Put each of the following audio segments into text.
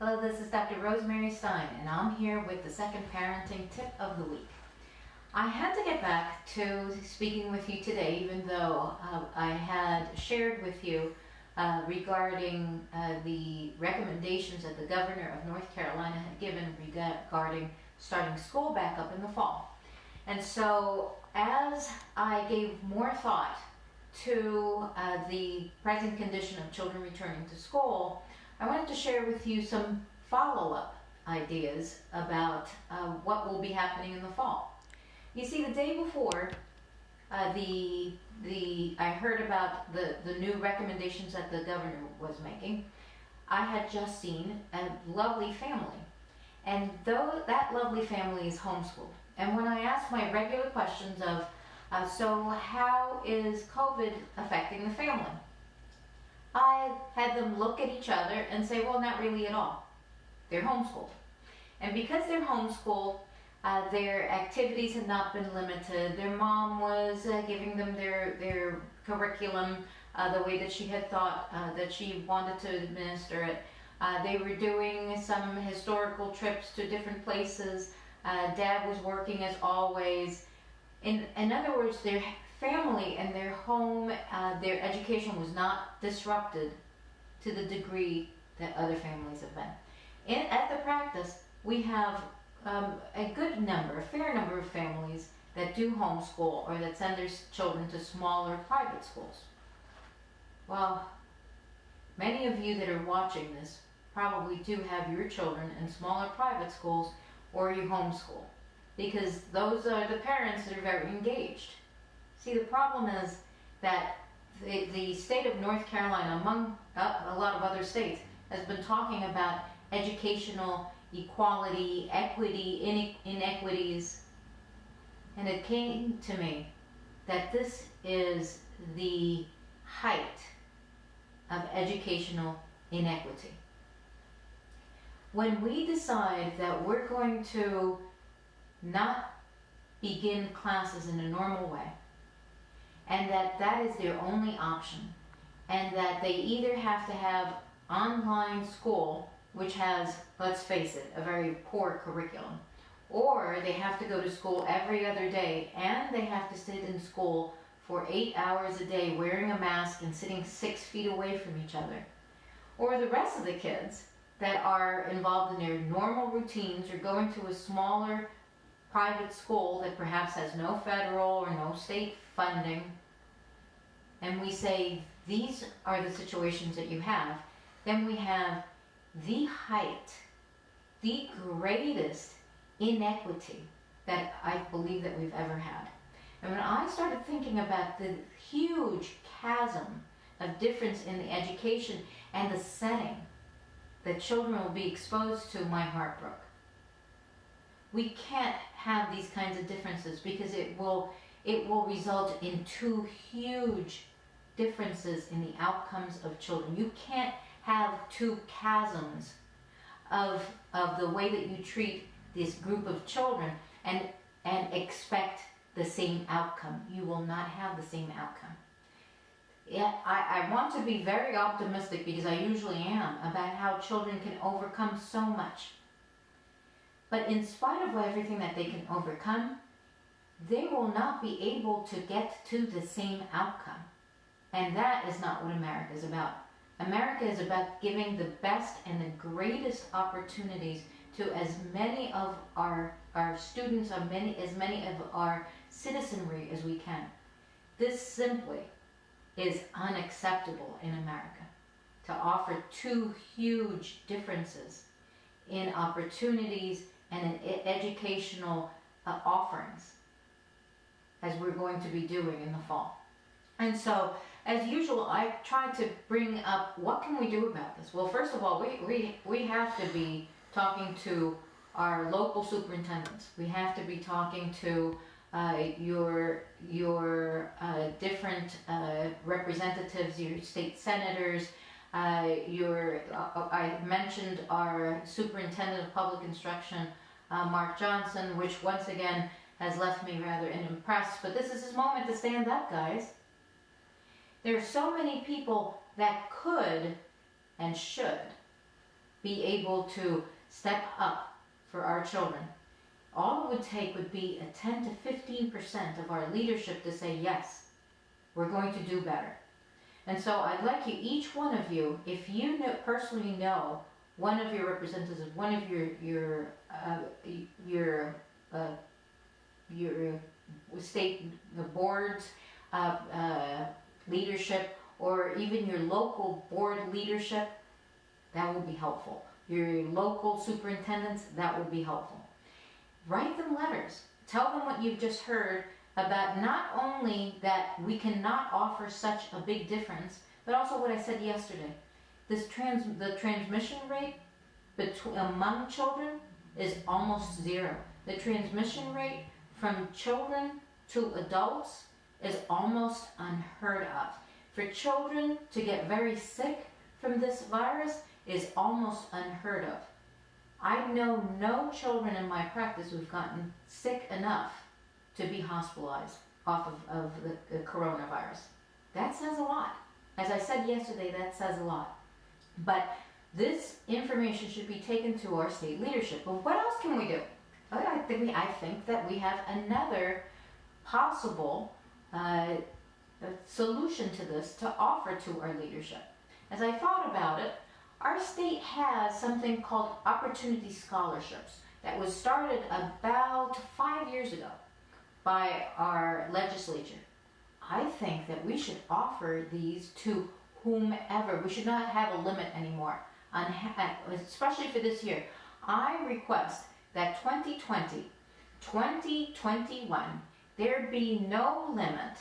Hello, this is Dr. Rosemary Stein, and I'm here with the second parenting tip of the week. I had to get back to speaking with you today, even though I had shared with you regarding the recommendations that the governor of North Carolina had given regarding starting school back up in the fall. And so as I gave more thought to the present condition of children returning to school, I wanted to share with you some follow-up ideas about what will be happening in the fall. You see, the day before I heard about the new recommendations that the governor was making, I had just seen a lovely family. And though that lovely family is homeschooled, and when I asked my regular questions of, so how is COVID affecting the family? I had them look at each other and say, well, not really at all. They're homeschooled. And because they're homeschooled, their activities had not been limited. Their mom was giving them their curriculum the way that she had thought that she wanted to administer it. They were doing some historical trips to different places. Dad was working as always. In other words, their family and their home, their education was not disrupted to the degree that other families have been. At the practice, we have a fair number of families that do homeschool or that send their children to smaller private schools. Well, many of you that are watching this probably do have your children in smaller private schools or you homeschool, because those are the parents that are very engaged. See, the problem is that the state of North Carolina, among a lot of other states, has been talking about educational equality, equity, inequities, and it came to me that this is the height of educational inequity. When we decide that we're going to not begin classes in a normal way, and that is their only option, and that they either have to have online school, which has, let's face it, a very poor curriculum, or they have to go to school every other day, and they have to sit in school for 8 hours a day wearing a mask and sitting 6 feet away from each other. Or the rest of the kids that are involved in their normal routines or going to a smaller private school that perhaps has no federal or no state funding, and we say these are the situations that you have, then we have the height, the greatest inequity that I believe that we've ever had. And when I started thinking about the huge chasm of difference in the education and the setting that children will be exposed to, my heart broke. We can't have these kinds of differences because it will result in two huge differences in the outcomes of children. You can't have two chasms of the way that you treat this group of children and expect the same outcome. You will not have the same outcome. Yeah, I want to be very optimistic, because I usually am, about how children can overcome so much. But in spite of everything that they can overcome, they will not be able to get to the same outcome. And that is not what America is about. America is about giving the best and the greatest opportunities to as many of our students, as many of our citizenry as we can. This simply is unacceptable in America, to offer two huge differences in opportunities and in educational offerings, as we're going to be doing in the fall. And so, as usual, I try to bring up, what can we do about this? Well, first of all, we have to be talking to our local superintendents. We have to be talking to your different representatives, your state senators, I mentioned our superintendent of public instruction, Mark Johnson, which once again has left me rather unimpressed. But this is his moment to stand up, guys. There are so many people that could and should be able to step up for our children, all it would take would be a 10 to 15% of our leadership to say, yes, we're going to do better. And so I'd like you, each one of you, if you personally know one of your representatives, one of your state boards leadership, or even your local board leadership, that would be helpful. Your local superintendents, that would be helpful. Write them letters. Tell them what you've just heard about, not only that we cannot offer such a big difference, but also what I said yesterday. The transmission rate among children is almost zero. The transmission rate from children to adults is almost unheard of. For children to get very sick from this virus is almost unheard of. I know no children in my practice who've gotten sick enough to be hospitalized off of the coronavirus. That says a lot. As I said yesterday, that says a lot. But this information should be taken to our state leadership. But what else can we do? I think that we have another possible solution to this to offer to our leadership. As I thought about it, our state has something called opportunity scholarships that was started about 5 years ago by our legislature. I think that we should offer these to whomever. We should not have a limit anymore, especially for this year. I request that 2020, 2021, there be no limit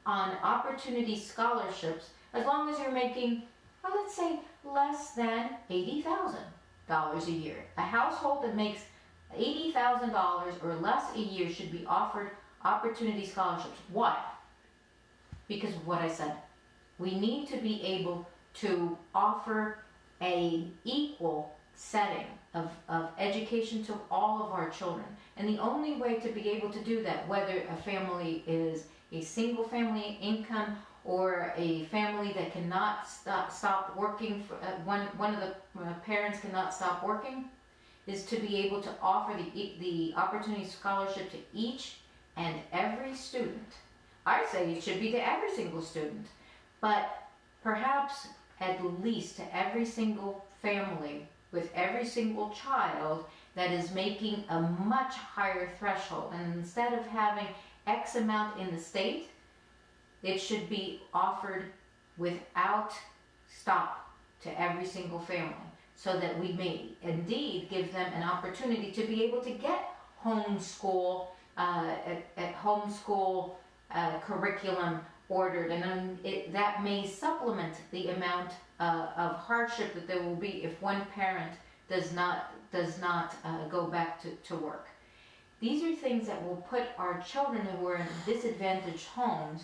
on opportunity scholarships as long as you're making, well, let's say, less than $80,000 a year. A household that makes $80,000 or less a year should be offered opportunity scholarships. Why? Because of what I said. We need to be able to offer an equal setting of education to all of our children. And the only way to be able to do that, whether a family is a single family income or a family that cannot stop working, one of the parents cannot stop working, is to be able to offer the opportunity scholarship to each and every student. I say it should be to every single student, but perhaps at least to every single family with every single child that is making a much higher threshold. And instead of having X amount in the state, it should be offered without stop to every single family, so that we may indeed give them an opportunity to be able to get homeschool, homeschool curriculum ordered, and that may supplement the amount of hardship that there will be if one parent does not go back to work. These are things that will put our children who are in disadvantaged homes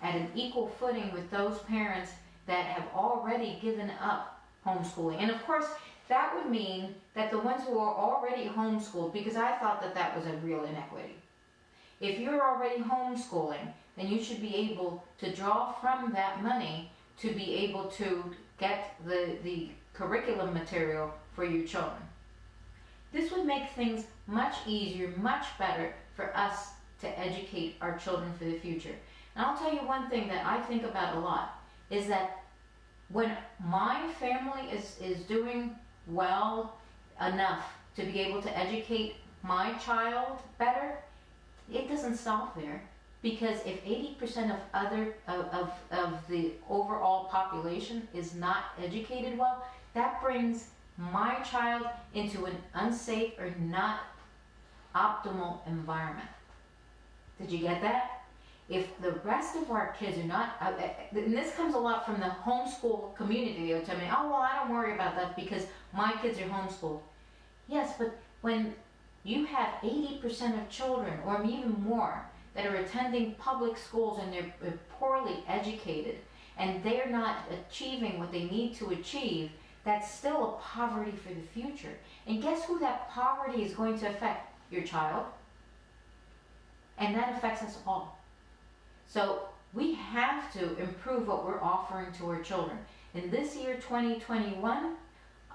at an equal footing with those parents that have already given up homeschooling. And of course, that would mean that the ones who are already homeschooled, because I thought that was a real inequity. If you're already homeschooling, then you should be able to draw from that money to be able to get the curriculum material for your children. This would make things much easier, much better for us to educate our children for the future. And I'll tell you one thing that I think about a lot, is that when my family is doing well enough to be able to educate my child better, it doesn't stop there. Because if 80% of the overall population is not educated well, that brings my child into an unsafe or not optimal environment. Did you get that? If the rest of our kids are not, and this comes a lot from the homeschool community, they'll tell me, oh, well, I don't worry about that because my kids are homeschooled. Yes, but when you have 80% of children, or even more, that are attending public schools and they're poorly educated and they're not achieving what they need to achieve, that's still a poverty for the future. And guess who that poverty is going to affect? Your child. And that affects us all. So we have to improve what we're offering to our children. In this year, 2021,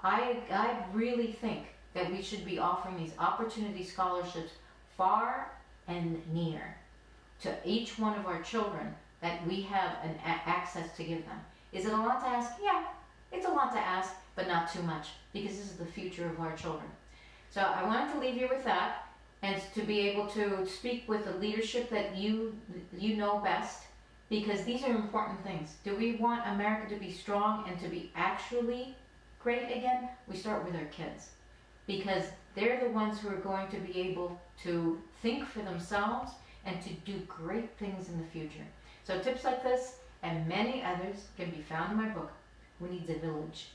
I really think that we should be offering these opportunity scholarships far and near to each one of our children that we have an access to give them. Is it a lot to ask? Yeah, it's a lot to ask, but not too much, because this is the future of our children. So I wanted to leave you with that, and to be able to speak with the leadership that you know best, because these are important things. Do we want America to be strong and to be actually great again? We start with our kids, because they're the ones who are going to be able to think for themselves and to do great things in the future. So tips like this and many others can be found in my book, Who Needs a Village?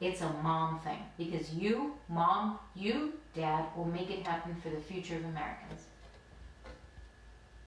It's a mom thing, because you, mom, you, dad, will make it happen for the future of Americans.